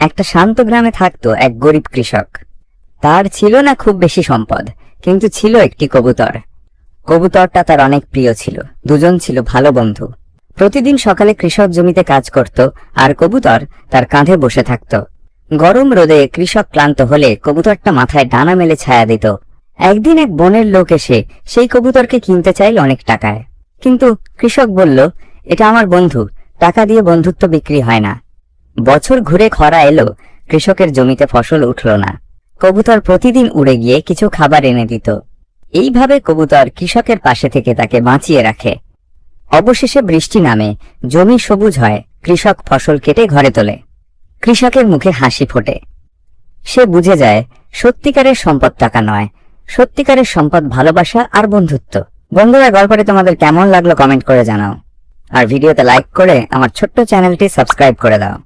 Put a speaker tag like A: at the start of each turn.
A: একটা শান্ত গ্রামে থাকতো এক গরিব কৃষক। তার ছিল না খুব বেশি সম্পদ, কিন্তু ছিল একটি কবুতর। কবুতরটা তার অনেক প্রিয় ছিল। দুজন ছিল ভালো বন্ধু। প্রতিদিন সকালে কৃষক জমিতে কাজ করত, আর কবুতর তার কাঁধে বসে থাকত। গরম রোদে কৃষক ক্লান্ত হলে কবুতরটা মাথায় ডানা মেলে ছায়া দিত। একদিন এক বনের লোক এসে সেই কবুতরকে কিনতে চাইল অনেক টাকায়, কিন্তু কৃষক বলল, এটা আমার বন্ধু, টাকা দিয়ে বন্ধুত্ব বিক্রি হয় না। বছর ঘুরে খরা এলো, কৃষকের জমিতে ফসল উঠল না। কবুতর প্রতিদিন উড়ে গিয়ে কিছু খাবার এনে দিত। এইভাবে কবুতর কৃষকের পাশে থেকে তাকে বাঁচিয়ে রাখে। অবশেষে বৃষ্টি নামে, জমি সবুজ হয়, কৃষক ফসল কেটে ঘরে তোলে। কৃষকের মুখে হাসি ফোটে। সে বুঝে যায় সত্যিকারের সম্পদ টাকা নয়, সত্যিকারের সম্পদ ভালোবাসা আর বন্ধুত্ব। বন্ধুরা, গল্পটি তোমাদের কেমন লাগলো কমেন্ট করে জানাও, আর ভিডিওতে লাইক করে আমার ছোট্ট চ্যানেলটি সাবস্ক্রাইব করে দাও।